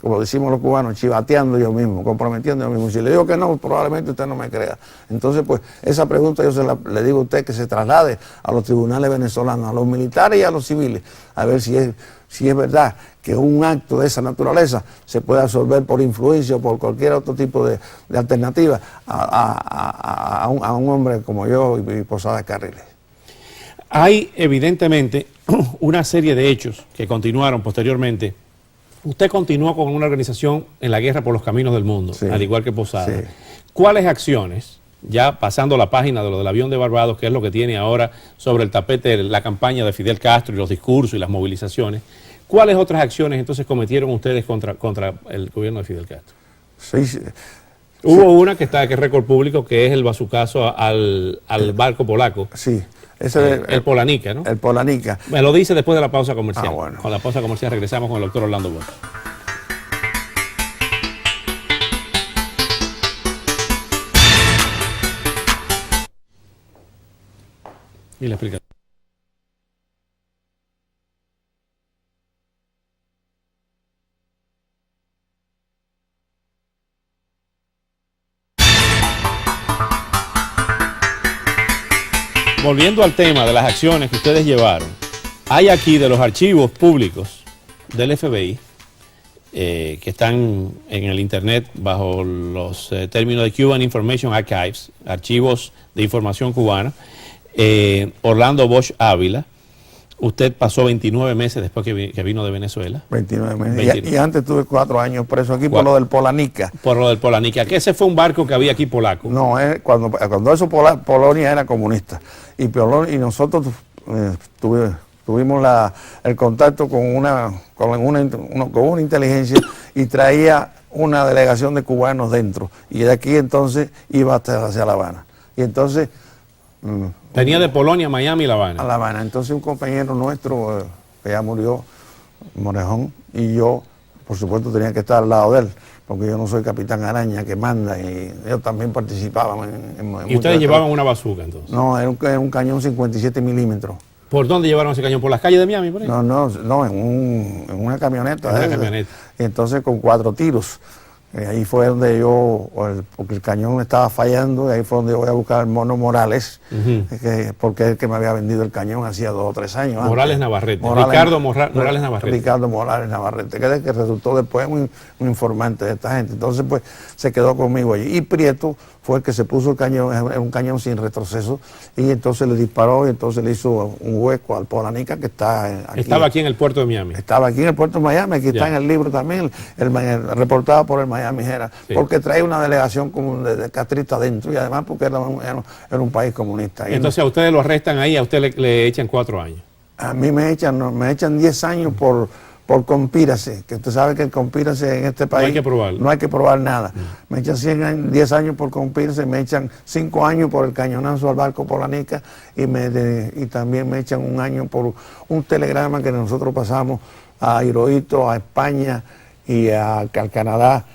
como decimos los cubanos, chivateando yo mismo, comprometiendo yo mismo. Si le digo que no, probablemente usted no me crea. Entonces, pues, esa pregunta yo le digo a usted que se traslade a los tribunales venezolanos, a los militares y a los civiles, a ver si es verdad que un acto de esa naturaleza se puede absorber por influencia o por cualquier otro tipo de alternativa a un hombre como yo y Posada Carriles. Hay evidentemente una serie de hechos que continuaron posteriormente. Usted continuó con una organización en la guerra por los caminos del mundo, sí, al igual que Posada. Sí. ¿Cuáles acciones, ya pasando la página de lo del avión de Barbados, que es lo que tiene ahora sobre el tapete la campaña de Fidel Castro y los discursos y las movilizaciones, cuáles otras acciones entonces cometieron ustedes contra el gobierno de Fidel Castro? Sí. Hubo una que está, que es récord público, que es el bazucazo al barco polaco. Sí. El Polanica, ¿no? El Polanica. Me lo dice después de la pausa comercial. Bueno. Con la pausa comercial regresamos con el doctor Orlando Bosch. Y le explica. Volviendo al tema de las acciones que ustedes llevaron, hay aquí de los archivos públicos del FBI que están en el internet bajo los términos de Cuban Information Archives, archivos de información cubana. Orlando Bosch Ávila, usted pasó 29 meses después que vino de Venezuela. 29 meses. Y antes tuve 4 años preso aquí por lo del Polanica. Por lo del Polanica, que ese fue un barco que había aquí polaco. No, cuando eso Polonia era comunista. Y nosotros tuvimos el contacto con una inteligencia y traía una delegación de cubanos dentro. Y de aquí entonces iba hacia La Habana. Y entonces... Tenía de Polonia, Miami y La Habana. A La Habana. Entonces un compañero nuestro, que ya murió, Morejón, y yo, por supuesto, tenía que estar al lado de él, porque yo no soy capitán Araña que manda, y ellos también participaban en ¿Y ustedes llevaban una bazooka entonces? No, era un cañón 57 milímetros. ¿Por dónde llevaron ese cañón? ¿Por las calles de Miami? Por ahí? No, en una camioneta. En una camioneta. Y entonces con 4 tiros. Ahí fue donde porque el cañón estaba fallando, y ahí fue donde yo voy a buscar al Mono Morales, porque es el que me había vendido el cañón hacía 2 o 3 años. Morales antes. Navarrete, Ricardo Morales Navarrete. Ricardo Morales Navarrete, que resultó después un informante de esta gente. Entonces, pues, se quedó conmigo allí. Y Prieto fue el que se puso el cañón, era un cañón sin retroceso, y entonces le disparó, y entonces le hizo un hueco al Polanica, que está aquí. Estaba aquí en el puerto de Miami. Estaba aquí en el puerto de Miami, aquí está en el libro también, reportado por el Miami Herald, porque trae una delegación como de castristas dentro, y además porque era un país comunista. Entonces a ustedes lo arrestan ahí, a usted le echan 4 años. A mí me echan 10 años por conspiracy, que usted sabe que el conspiracy en este país no hay que probarlo. No hay que probar nada. Me echan 10 años por conspiracy, me echan 5 años por el cañonazo al barco Polanica y también me echan 1 año por un telegrama que nosotros pasamos a Hirohito, a España y al Canadá,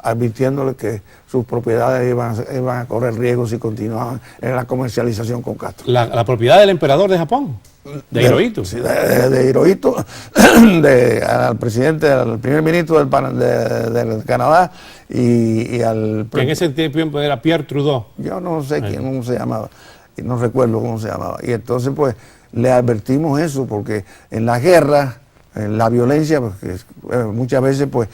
advirtiéndole que sus propiedades iban a correr riesgo si continuaban en la comercialización con Castro. La propiedad del emperador de Japón, de Hirohito. Sí, de Hirohito, al presidente, al primer ministro del Canadá y al... Que en ese tiempo era Pierre Trudeau. Yo no sé cómo se llamaba, y no recuerdo cómo se llamaba. Y entonces pues le advertimos eso, porque en la guerra... la violencia, porque muchas veces pues,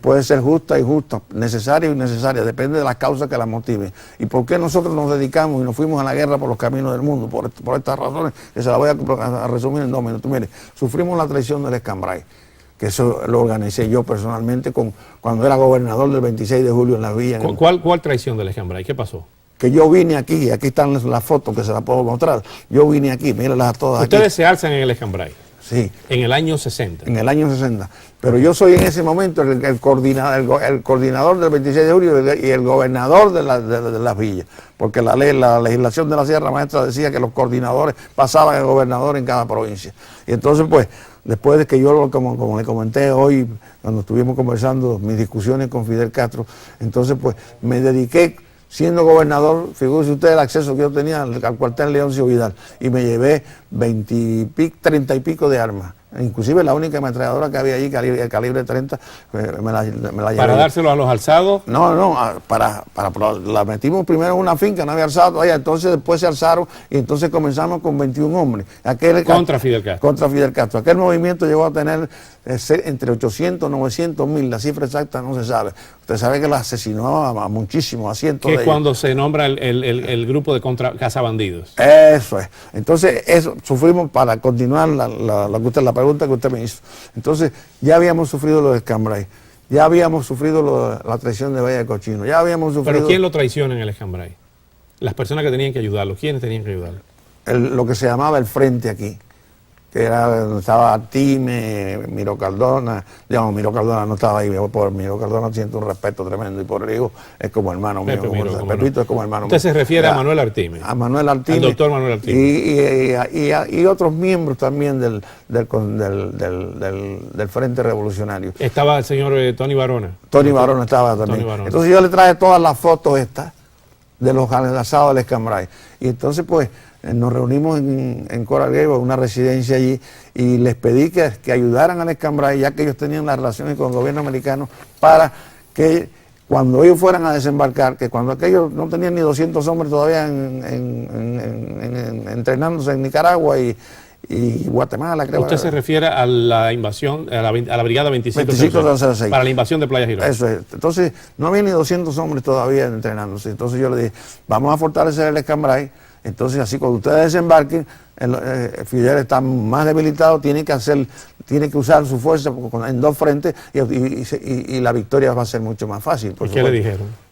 puede ser justa y justa, necesaria y innecesaria, depende de las causas que la motiven. ¿Y por qué nosotros nos dedicamos y nos fuimos a la guerra por los caminos del mundo? Por estas razones, que se las voy a resumir en 2 minutos. Mire, sufrimos la traición del Escambray, que eso lo organicé yo personalmente cuando era gobernador del 26 de julio en la villa. ¿Cuál traición del Escambray? ¿Qué pasó? Que yo vine aquí están las fotos que se las puedo mostrar. Yo vine aquí, mírenlas a todas. Ustedes aquí. se alzan en el Escambray. Sí. En el año 60. En el año 60. Pero yo soy en ese momento el coordinador del 26 de julio y el gobernador de las villas. Porque la legislación de la Sierra Maestra decía que los coordinadores pasaban el gobernador en cada provincia. Y entonces, pues, después de que yo, como le comenté hoy, cuando estuvimos conversando mis discusiones con Fidel Castro, entonces, pues, me dediqué, siendo gobernador, figúrese usted el acceso que yo tenía al cuartel Leoncio Vidal, y me llevé 30 y pico de armas. Inclusive la única ametralladora que había allí, calibre 30, me la llevé. ¿Para dárselo a los alzados? No, la metimos primero en una finca, no había alzado todavía, entonces después se alzaron y entonces comenzamos con 21 hombres. Contra Fidel Castro. Contra Fidel Castro. Aquel movimiento llegó a tener entre 800 y 900 mil, la cifra exacta no se sabe. Usted sabe que la asesinó a muchísimos, a cientos de ellos. Que es cuando se nombra el grupo de cazabandidos. Eso es. Entonces, eso sufrimos para continuar la pregunta que usted me hizo. Entonces, ya habíamos sufrido los Escambray, ya habíamos sufrido la traición de Valle de Cochino, ya habíamos sufrido... ¿Pero quién lo traiciona en el Escambray? Las personas que tenían que ayudarlo, ¿quiénes tenían que ayudarlo? Lo que se llamaba el frente aquí, que era donde estaba Artime, Miro Cardona. Digamos, Miro Cardona no estaba ahí, por Miro Cardona siento un respeto tremendo, y por el hijo es como hermano mío, Pepito es como hermano mío. Usted se refiere a Manuel Artime. A Manuel Artime. Al doctor Manuel Artime. Y otros miembros también del Frente Revolucionario. Estaba el señor Tony Barona. Tony Barona estaba también. Entonces yo le traje todas las fotos estas de los asados del Escambray. Y entonces pues nos reunimos en Coral Gables, una residencia allí, y les pedí que ayudaran al Escambray, ya que ellos tenían las relaciones con el gobierno americano, para que cuando ellos fueran a desembarcar, que cuando aquellos no tenían ni 200 hombres todavía entrenándose en Nicaragua y Guatemala, creo. ¿Usted se refiere a la invasión, a la brigada 2506, para la invasión de Playa Girón? Eso es. Entonces, no había ni 200 hombres todavía entrenándose. Entonces yo le dije, vamos a fortalecer el Escambray. Entonces, así cuando ustedes desembarquen, Fidel está más debilitado, tiene que usar su fuerza en 2 frentes y la victoria va a ser mucho más fácil. ¿Y qué le dijeron?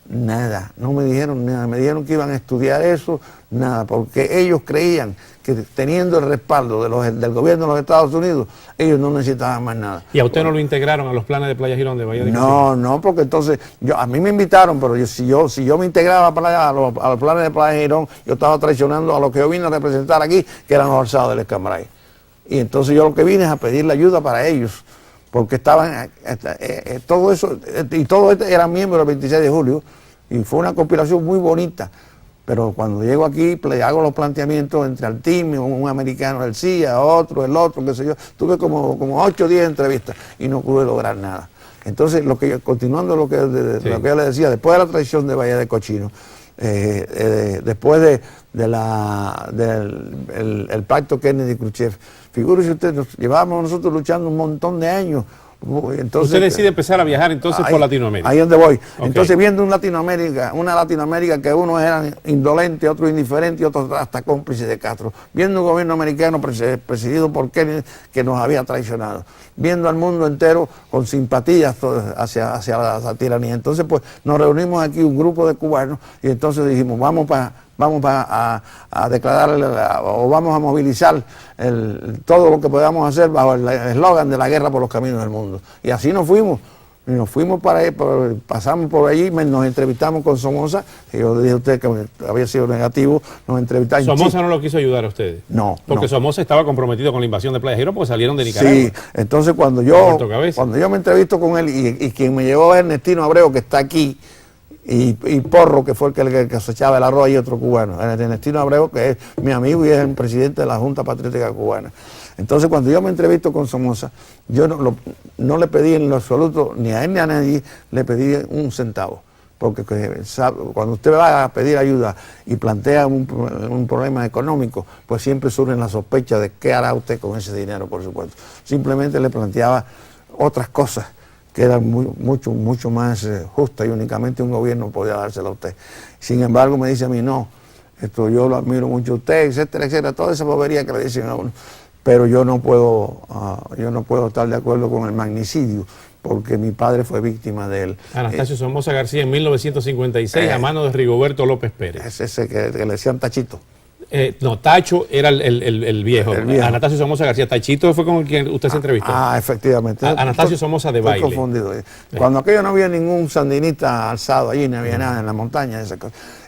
Nada, no me dijeron nada, me dijeron que iban a estudiar eso, nada, porque ellos creían que teniendo el respaldo del gobierno de los Estados Unidos, ellos no necesitaban más nada. ¿Y a usted no lo integraron a los planes de Playa Girón de Bahía de Cochino? No, porque entonces, a mí me invitaron, pero si yo me integraba a los planes de Playa Girón, yo estaba traicionando a los que yo vine a representar aquí, que eran los alzados del Escambray. Y entonces yo lo que vine es a pedirle ayuda para ellos, porque estaban, todo eso, y todos eran miembros del 26 de julio, y fue una conspiración muy bonita. Pero cuando llego aquí, hago los planteamientos entre Artime, un americano, el CIA, el otro, qué sé yo, tuve como 8 o 10 entrevistas y no pude lograr nada. Entonces, continuando lo que yo le decía, después de la traición de Valle de Cochino, después del pacto Kennedy-Khrushchev, figúrese usted, llevábamos nosotros luchando un montón de años. Entonces, usted decide empezar a viajar entonces por Latinoamérica. Ahí es donde voy. Okay. Entonces viendo una Latinoamérica que unos eran indolentes, otros indiferentes y otros hasta cómplices de Castro. Viendo un gobierno americano presidido por Kennedy que nos había traicionado. Viendo al mundo entero con simpatías hacia la tiranía. Entonces pues nos reunimos aquí un grupo de cubanos y entonces dijimos vamos para vamos a declarar o vamos a movilizar todo lo que podamos hacer bajo el eslogan de la guerra por los caminos del mundo. Y así nos fuimos. Y nos fuimos para ahí, pasamos por allí, nos entrevistamos con Somoza, que yo le dije a usted que había sido negativo, nos entrevistamos. ¿Somoza no lo quiso ayudar a ustedes? No. Porque Somoza estaba comprometido con la invasión de Playa Girón porque salieron de Nicaragua. Sí, entonces cuando yo me entrevisto con él y quien me llevó es Ernestino Abreu, que está aquí, y Porro, que fue el que cosechaba el arroz, y otro cubano. Ernestino Abreu, que es mi amigo y es el presidente de la Junta Patriótica Cubana. Entonces, cuando yo me entrevisto con Somoza, yo no le pedí en lo absoluto, ni a él ni a nadie, le pedí un centavo. Porque cuando usted va a pedir ayuda y plantea un problema económico, pues siempre surgen las sospechas de qué hará usted con ese dinero, por supuesto. Simplemente le planteaba otras cosas que eran mucho más justas y únicamente un gobierno podía dárselo a usted. Sin embargo, me dice a mí, no, yo lo admiro mucho a usted, etcétera, etcétera, toda esa bobería que le dicen a uno. Pero yo no puedo estar de acuerdo con el magnicidio, porque mi padre fue víctima de él. Anastasio Somoza García en 1956 a mano de Rigoberto López Pérez. Es ese que le decían Tachito. No, Tacho era el viejo. Anastasio Somoza García. Tachito fue con quien usted se entrevistó. Efectivamente. Anastasio Somoza de baile. Estoy confundido. Cuando aquello no había ningún sandinista alzado allí, no había nada en la montaña.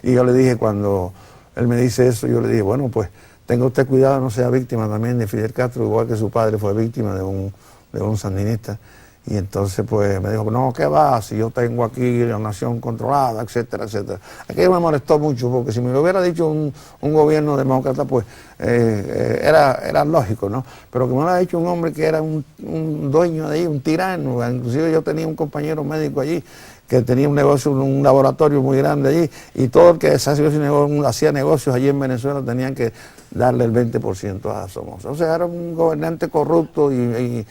Y yo le dije, cuando él me dice eso, yo le dije, bueno, pues tenga usted cuidado, no sea víctima también de Fidel Castro, igual que su padre fue víctima de un sandinista. Y entonces pues me dijo, no, ¿qué va? Si yo tengo aquí la nación controlada, etcétera, etcétera. Aquello me molestó mucho, porque si me lo hubiera dicho un gobierno demócrata, pues era lógico, ¿no? Pero que me lo ha dicho un hombre que era un dueño de ahí, un tirano. Inclusive yo tenía un compañero médico allí que tenía un negocio, un laboratorio muy grande allí, y todo el que hacía negocios allí en Venezuela tenían que darle el 20% a Somoza. O sea, era un gobernante corrupto y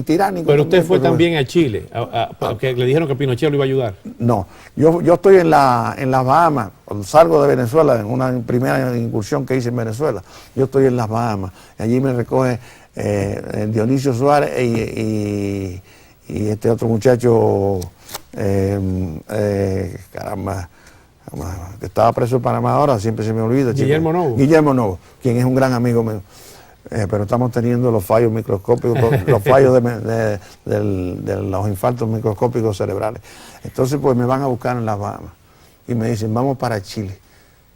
tiránico. Pero usted fue también a Chile, porque le dijeron que Pinochet lo iba a ayudar. No, yo estoy en las Bahamas, cuando salgo de Venezuela, en una primera incursión que hice en Venezuela, yo estoy en las Bahamas, y allí me recoge Dionisio Suárez y este otro muchacho, caramba, que estaba preso en Panamá ahora, siempre se me olvida. Guillermo Novo. Guillermo Novo, quien es un gran amigo mío. Pero estamos teniendo los fallos microscópicos, los fallos de los infartos microscópicos cerebrales. Entonces, pues me van a buscar en las Bahamas y me dicen, vamos para Chile.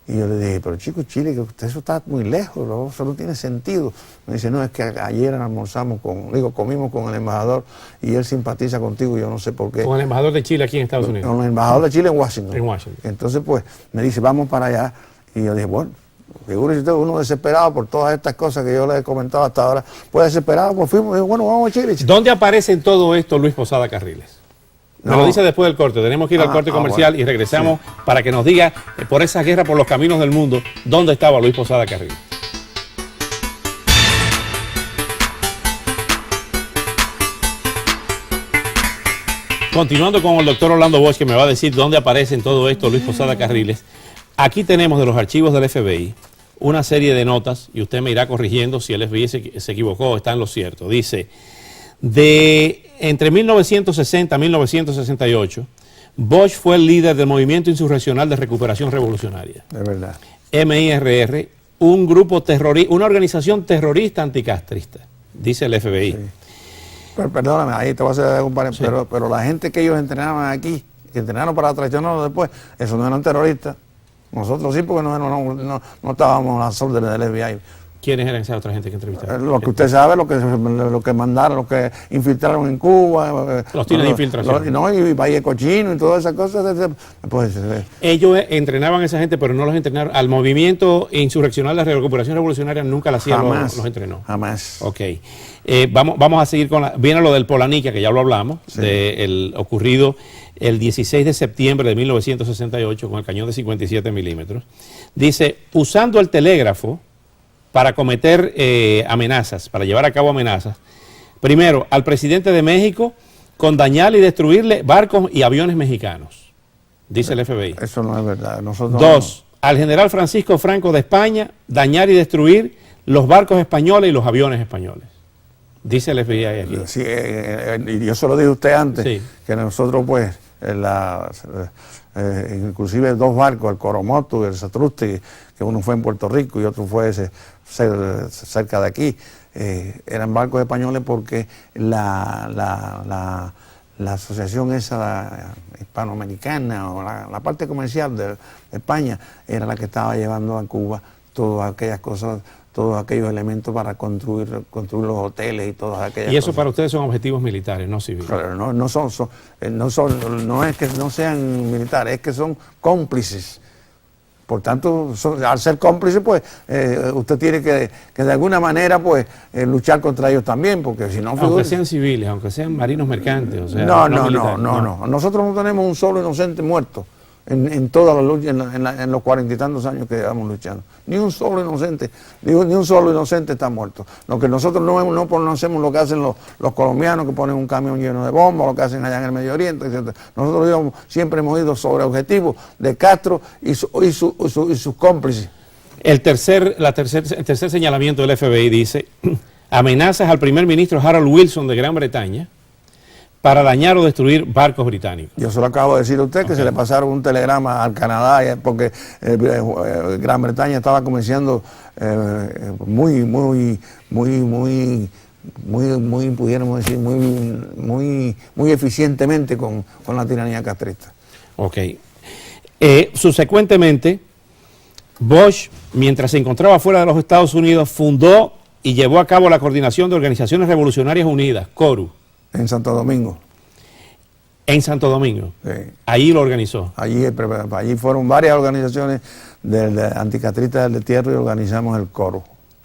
Y yo le dije, pero chico, Chile, que eso está muy lejos, ¿no? Eso no tiene sentido. Me dice, no, es que ayer comimos con el embajador y él simpatiza contigo, yo no sé por qué. ¿Con el embajador de Chile aquí en Estados Unidos? Con el embajador de Chile en Washington. En Washington. Entonces, pues, me dice, vamos para allá. Y yo dije, bueno, figúrese usted, uno desesperado por todas estas cosas que yo le he comentado hasta ahora, pues desesperado, pues fuimos, y bueno, vamos a Chile. ¿Dónde aparece en todo esto Luis Posada Carriles? Me lo dice después del corte. Tenemos que ir al corte comercial, bueno, y regresamos para que nos diga, por esa guerra por los caminos del mundo, dónde estaba Luis Posada Carriles. Continuando con el doctor Orlando Bosch, que me va a decir dónde aparece en todo esto Luis Posada Carriles. Aquí tenemos de los archivos del FBI una serie de notas, y usted me irá corrigiendo si el FBI se equivocó o está en lo cierto. Dice, entre 1960 y 1968, Bosch fue el líder del Movimiento Insurreccional de Recuperación Revolucionaria. De verdad. MIRR, un grupo terrorista, una organización terrorista anticastrista, dice el FBI. Sí. Pero, perdóname, ahí te voy a hacer un paréntesis, sí. Pero la gente que ellos entrenaban aquí, que entrenaron para traicionarlos después, esos no eran terroristas. Nosotros sí, porque no estábamos a las órdenes del FBI. ¿Quiénes eran esa otra gente que entrevistaron? Lo que usted sabe, lo que mandaron, lo que infiltraron en Cuba. Los tienen de infiltración. Y Valle Cochino y todas esas cosas. Pues, ellos entrenaban a esa gente, pero no los entrenaron. Al movimiento insurreccional de recuperación revolucionaria nunca la hacía, los entrenó. Jamás. Ok. Vamos a seguir con viene lo del Polanica, que ya lo hablamos, sí, ocurrido el 16 de septiembre de 1968 con el cañón de 57 milímetros. Dice, usando el telégrafo para cometer amenazas, para llevar a cabo amenazas. Primero, al presidente de México con dañar y destruirle barcos y aviones mexicanos, dice el FBI. Eso no es verdad. Dos, al general Francisco Franco de España, dañar y destruir los barcos españoles y los aviones españoles, dice el FBI aquí. Sí, y yo se lo dije a usted antes, sí, que nosotros pues inclusive 2 barcos, el Coromoto y el Satruste, que uno fue en Puerto Rico y otro fue cerca de aquí. Eran barcos españoles porque la asociación esa hispanoamericana o la parte comercial de España era la que estaba llevando a Cuba todas aquellas cosas, todos aquellos elementos para construir los hoteles y todas aquellas cosas. Y eso para ustedes son objetivos militares, no civiles. Claro, no es que no sean militares, es que son cómplices. Por tanto, al ser cómplices, pues, usted tiene que de alguna manera, pues, luchar contra ellos también, porque si no... Aunque sean civiles, aunque sean marinos mercantes, o sea... No. Nosotros no tenemos un solo inocente muerto en toda la lucha, en los 40 y tantos años que llevamos luchando. Ni un solo inocente está muerto. Lo que nosotros no conocemos lo que hacen los colombianos, que ponen un camión lleno de bombas, lo que hacen allá en el Medio Oriente, etc. Nosotros siempre hemos ido sobre objetivos de Castro y sus cómplices. El tercer señalamiento del FBI dice: amenazas al primer ministro Harold Wilson de Gran Bretaña para dañar o destruir barcos británicos. Yo se lo acabo de decir a usted, que se le pasaron un telegrama al Canadá, porque Gran Bretaña estaba comerciando pudiéramos decir, muy eficientemente con la tiranía castrista. Ok. Subsecuentemente, Bush, mientras se encontraba fuera de los Estados Unidos, fundó y llevó a cabo la Coordinación de Organizaciones Revolucionarias Unidas, CORU. En Santo Domingo. En Santo Domingo. Sí. Allí lo organizó. Allí fueron varias organizaciones anticastristas del destierro y organizamos el CORU.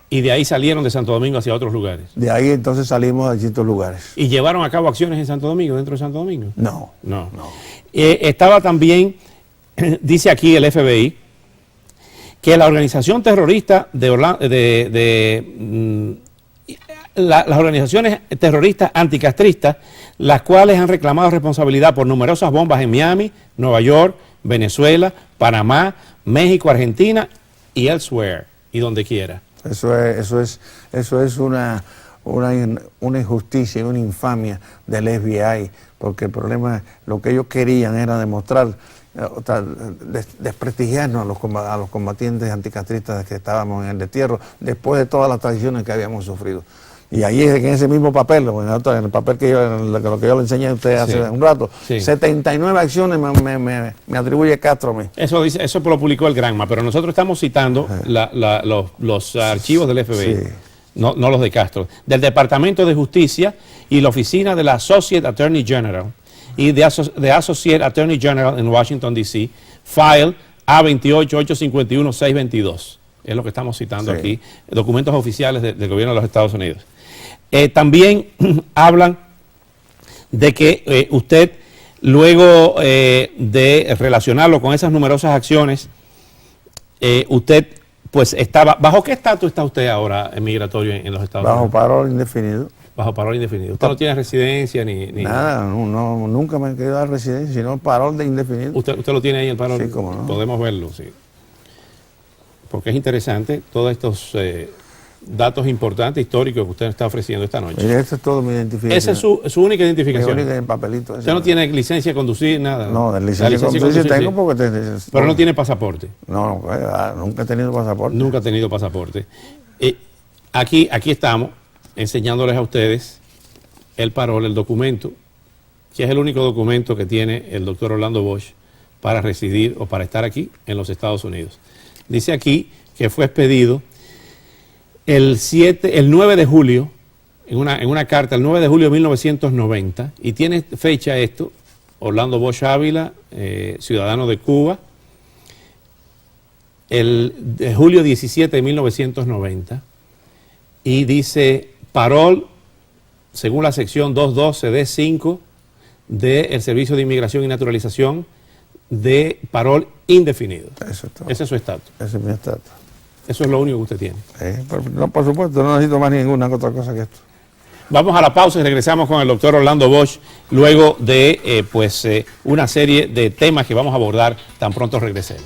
Y de ahí salieron de Santo Domingo hacia otros lugares. De ahí entonces salimos a distintos lugares. ¿Y llevaron a cabo acciones en Santo Domingo, dentro de Santo Domingo? No. Estaba también, dice aquí el FBI, que la organización terrorista las organizaciones terroristas anticastristas, las cuales han reclamado responsabilidad por numerosas bombas en Miami, Nueva York, Venezuela, Panamá, México, Argentina y elsewhere, y donde quiera. Eso es una injusticia y una infamia del FBI, porque el problema, lo que ellos querían era demostrar, desprestigiarnos a los combatientes anticastristas que estábamos en el destierro, después de todas las traiciones que habíamos sufrido. Y ahí en ese mismo papel, en el papel lo que yo le enseñé a usted hace un rato, 79 acciones me atribuye Castro a mí. Eso lo publicó el Granma, pero nosotros estamos citando los archivos del FBI, no los de Castro, del Departamento de Justicia y la oficina de la Associate Attorney General y de Associate Attorney General en Washington, D.C., file A28-851-622. Es lo que estamos citando aquí, documentos oficiales del gobierno de los Estados Unidos. También hablan de que usted, luego de relacionarlo con esas numerosas acciones, usted pues estaba... ¿Bajo qué estatus está usted ahora en migratorio en los Estados Unidos? Bajo parol indefinido. Bajo parol indefinido. ¿Usted no tiene residencia ni nada? No, nunca me he quedado en residencia, sino parol de indefinido. ¿Usted lo tiene ahí el parol? Sí, cómo no. Podemos verlo, sí. Porque es interesante todos estos datos importantes, históricos que usted está ofreciendo esta noche. Esa es toda mi identificación. Esa es su única identificación. Mi única papelito. ¿Usted no tiene licencia de conducir, nada? No, de licencia de conducir tengo porque... Pero no tiene pasaporte. No, nunca he tenido pasaporte. Nunca ha tenido pasaporte. Aquí estamos enseñándoles a ustedes el parol, el documento, que es el único documento que tiene el doctor Orlando Bosch para residir o para estar aquí en los Estados Unidos. Dice aquí que fue expedido el 9 de julio, en una carta, el 9 de julio de 1990, y tiene fecha esto, Orlando Bosch Ávila, ciudadano de Cuba, el de julio 17 de 1990, y dice parol, según la sección 212D5 del Servicio de Inmigración y Naturalización, de parol indefinido. Eso es todo. Ese es su estatus. Ese es mi estatus. Eso es lo único que usted tiene. No, por supuesto, no necesito más ninguna otra cosa que esto. Vamos a la pausa y regresamos con el doctor Orlando Bosch luego de una serie de temas que vamos a abordar tan pronto regresemos.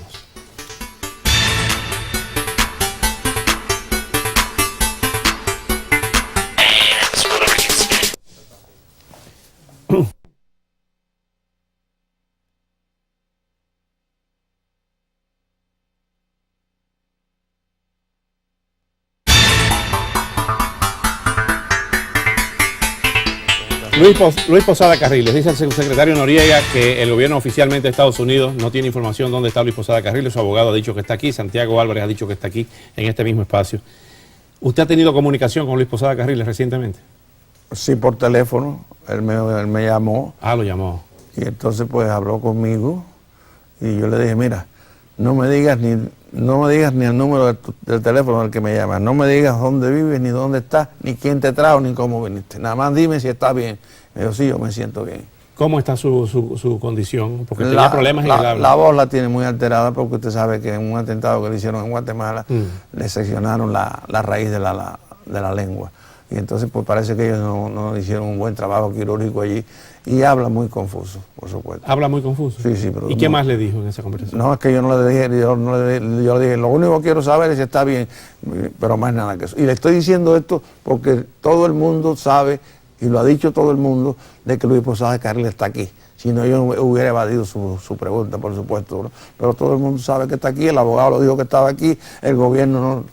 Luis Posada Carriles, dice el subsecretario Noriega que el gobierno oficialmente de Estados Unidos no tiene información dónde está Luis Posada Carriles. Su abogado ha dicho que está aquí, Santiago Álvarez ha dicho que está aquí, en este mismo espacio. ¿Usted ha tenido comunicación con Luis Posada Carriles recientemente? Sí, por teléfono. Él me llamó. Ah, lo llamó. Y entonces pues habló conmigo y yo le dije, mira, no me digas ni el número del teléfono del que me llama, no me digas dónde vives, ni dónde estás, ni quién te trajo, ni cómo viniste. Nada más dime si está bien. Me dijo, sí, yo me siento bien. ¿Cómo está su condición? Porque tenía problemas en el habla. La voz la tiene muy alterada porque usted sabe que en un atentado que le hicieron en Guatemala le seccionaron la raíz de la lengua. Y entonces pues parece que ellos no hicieron un buen trabajo quirúrgico allí y habla muy confuso, por supuesto. ¿Habla muy confuso? Sí, sí. Pero ¿Y qué más le dijo en esa conversación? No, es que yo le dije, lo único que quiero saber es si está bien, pero más nada que eso. Y le estoy diciendo esto porque todo el mundo sabe, y lo ha dicho todo el mundo, de que Luis Posada Carriles está aquí. Si no, yo hubiera evadido su pregunta, por supuesto, ¿no? Pero todo el mundo sabe que está aquí, el abogado lo dijo que estaba aquí, el gobierno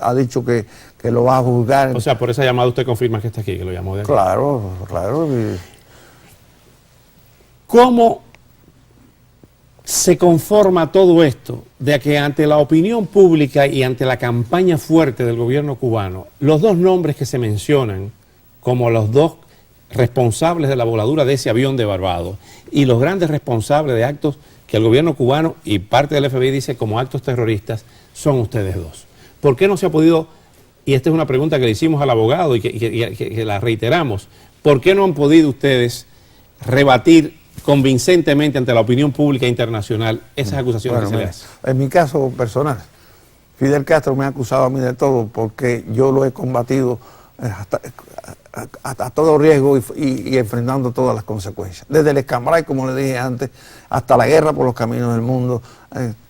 ha dicho que lo va a juzgar. O sea, por esa llamada usted confirma que está aquí, que lo llamó de aquí. Claro, claro. ¿Cómo se conforma todo esto de que ante la opinión pública y ante la campaña fuerte del gobierno cubano, los dos nombres que se mencionan como los dos responsables de la voladura de ese avión de Barbados y los grandes responsables de actos que el gobierno cubano y parte del FBI dice como actos terroristas son ustedes dos? ¿Por qué no se ha podido, y esta es una pregunta que le hicimos al abogado y que la reiteramos, ¿por qué no han podido ustedes rebatir convincentemente ante la opinión pública internacional esas acusaciones que se le hacen? En mi caso personal, Fidel Castro me ha acusado a mí de todo porque yo lo he combatido a todo riesgo y enfrentando todas las consecuencias. Desde el escambray, como le dije antes, hasta la guerra por los caminos del mundo,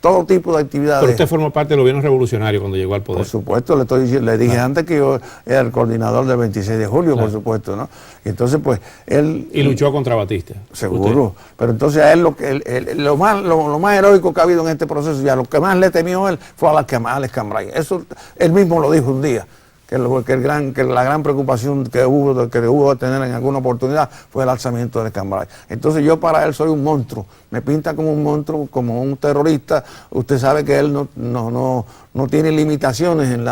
todo tipo de actividades. Pero usted formó parte del gobierno revolucionario cuando llegó al poder. Por supuesto, le dije antes que yo era el coordinador del 26 de julio, por supuesto, ¿no? Y entonces, pues, él... Y luchó contra Batista. Seguro. ¿Usted? Pero entonces a él lo más heroico que ha habido en este proceso, ya lo que más le temió él fue al escambray. Eso él mismo lo dijo un día. Que la gran preocupación que hubo de tener en alguna oportunidad fue el alzamiento del escambray. Entonces yo para él soy un monstruo, me pinta como un monstruo, como un terrorista. Usted sabe que él no tiene limitaciones en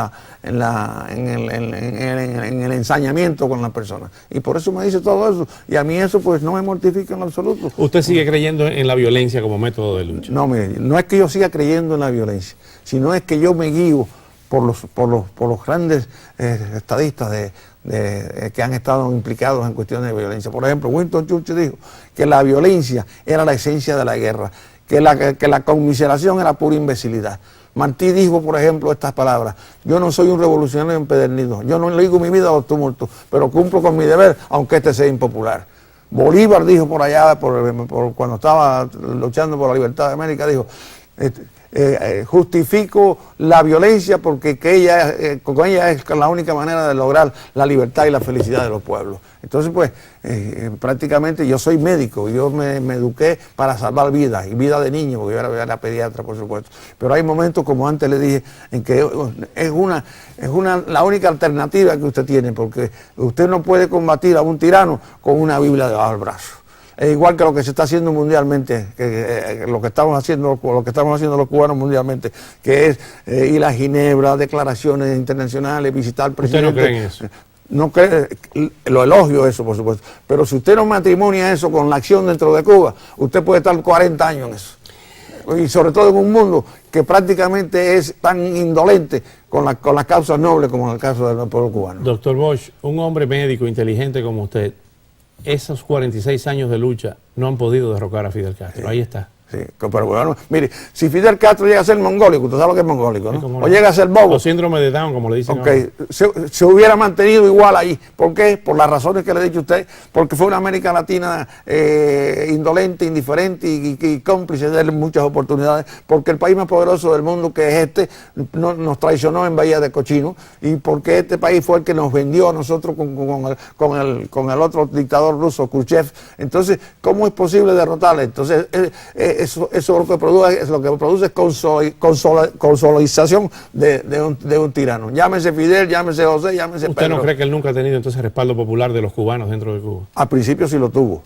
el ensañamiento con las personas. Y por eso me dice todo eso. Y a mí eso pues no me mortifica en absoluto. ¿Usted sigue creyendo en la violencia como método de lucha? No, mire, no es que yo siga creyendo en la violencia, sino es que yo me guío por los grandes estadistas que han estado implicados en cuestiones de violencia. Por ejemplo, Winston Churchill dijo que la violencia era la esencia de la guerra, que la conmiseración era pura imbecilidad. Martí dijo, por ejemplo, estas palabras: yo no soy un revolucionario empedernido, yo no le digo mi vida a los tumultos, pero cumplo con mi deber, aunque este sea impopular. Bolívar dijo por allá, cuando estaba luchando por la libertad de América, dijo... justifico la violencia porque con ella es la única manera de lograr la libertad y la felicidad de los pueblos. Entonces pues prácticamente yo soy médico, yo me eduqué para salvar vidas y vidas de niños, porque yo era pediatra, por supuesto, pero hay momentos, como antes le dije, en que es la única alternativa que usted tiene, porque usted no puede combatir a un tirano con una Biblia debajo del brazo. Es igual que lo que se está haciendo mundialmente, lo que estamos haciendo los cubanos mundialmente, que es ir a Ginebra, declaraciones internacionales, visitar al presidente. ¿Usted no cree en eso? No cree, lo elogio eso, por supuesto. Pero si usted no matrimonia eso con la acción dentro de Cuba, usted puede estar 40 años en eso. Y sobre todo en un mundo que prácticamente es tan indolente con las causas nobles como en el caso del pueblo cubano. Doctor Bosch, un hombre médico inteligente como usted, esos 46 años de lucha no han podido derrocar a Fidel Castro. Ahí está. Sí, pero bueno, mire, si Fidel Castro llega a ser mongólico, usted sabe lo que es mongólico, ¿no? O llega a ser bobo. O síndrome de Down, como le dicen. Okay. Se hubiera mantenido igual ahí. ¿Por qué? Por las razones que le he dicho a usted, porque fue una América Latina indolente, indiferente y cómplice de muchas oportunidades, porque el país más poderoso del mundo, que es este, nos traicionó en Bahía de Cochino, y porque este país fue el que nos vendió a nosotros con el otro dictador ruso, Khrushchev. Entonces, ¿cómo es posible derrotarle? Entonces, eso lo que produce es consolidación de un tirano. Llámese Fidel, llámese José, llámese Pedro. ¿Usted no cree que él nunca ha tenido entonces respaldo popular de los cubanos dentro de Cuba? Al principio sí lo tuvo.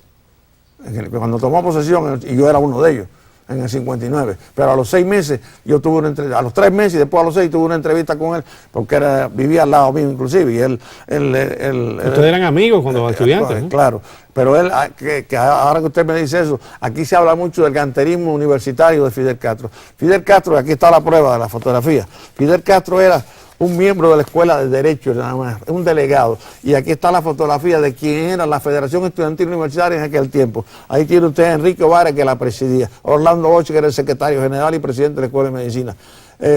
Cuando tomó posesión, y yo era uno de ellos, en el 59, pero a los 6 meses yo tuve una entrevista, a los 3 meses y después a los 6 tuve una entrevista con él, porque vivía al lado mío inclusive, y Ustedes eran amigos cuando estudiantes, ¿no? Claro, pero él, ahora que usted me dice eso, aquí se habla mucho del ganterismo universitario de Fidel Castro. Fidel Castro, aquí está la prueba de la fotografía, Fidel Castro era un miembro de la Escuela de Derecho, nada más, un delegado. Y aquí está la fotografía de quien era la Federación Estudiantil Universitaria en aquel tiempo. Ahí tiene usted a Enrique Ovares, que la presidía, Orlando Boche, que era el secretario general y presidente de la Escuela de Medicina,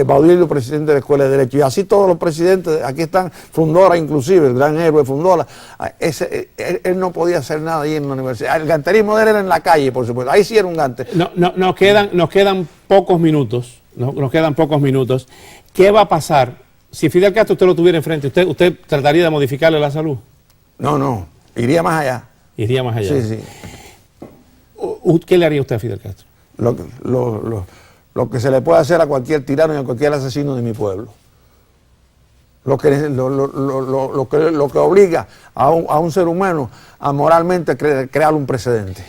Baudilio, presidente de la Escuela de Derecho. Y así todos los presidentes, aquí están, Fundora inclusive, el gran héroe Fundora. Él no podía hacer nada ahí en la universidad. El ganterismo de él era en la calle, por supuesto. Ahí sí era un gante. Nos quedan pocos minutos. Nos quedan pocos minutos. ¿Qué va a pasar? Si Fidel Castro usted lo tuviera enfrente, ¿usted trataría de modificarle la salud? No, iría más allá. Iría más allá. Sí. ¿Qué le haría usted a Fidel Castro? Lo que se le puede hacer a cualquier tirano y a cualquier asesino de mi pueblo. Lo que obliga a un ser humano a moralmente crear un precedente.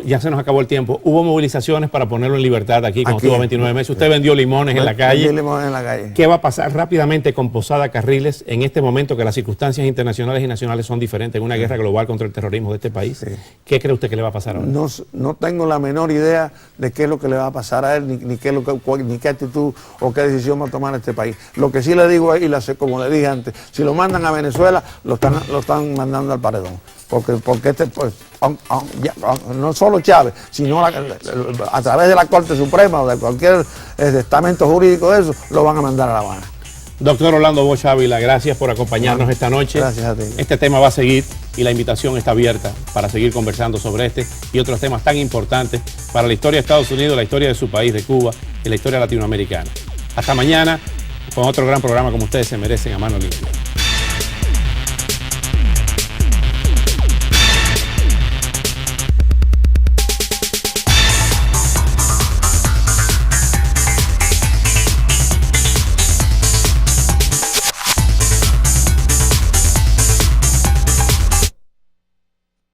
Ya se nos acabó el tiempo, hubo movilizaciones para ponerlo en libertad aquí cuando estuvo 29 meses. Usted vendió limones en la calle. Limones en la calle. ¿Qué va a pasar rápidamente con Posada Carriles en este momento que las circunstancias internacionales y nacionales son diferentes en una guerra global contra el terrorismo de este país? Sí. ¿Qué cree usted que le va a pasar ahora? No tengo la menor idea de qué es lo que le va a pasar a él, ni qué actitud o qué decisión va a tomar este país. Lo que sí le digo es, como le dije antes, si lo mandan a Venezuela, lo están mandando al paredón. Porque no solo Chávez, sino a través de la Corte Suprema o de cualquier estamento jurídico de eso, lo van a mandar a La Habana. Doctor Orlando Bosch Ávila, gracias por acompañarnos esta noche. Gracias a ti. Este tema va a seguir y la invitación está abierta para seguir conversando sobre este y otros temas tan importantes para la historia de Estados Unidos, la historia de su país, de Cuba y la historia latinoamericana. Hasta mañana con otro gran programa como ustedes se merecen, a mano limpia.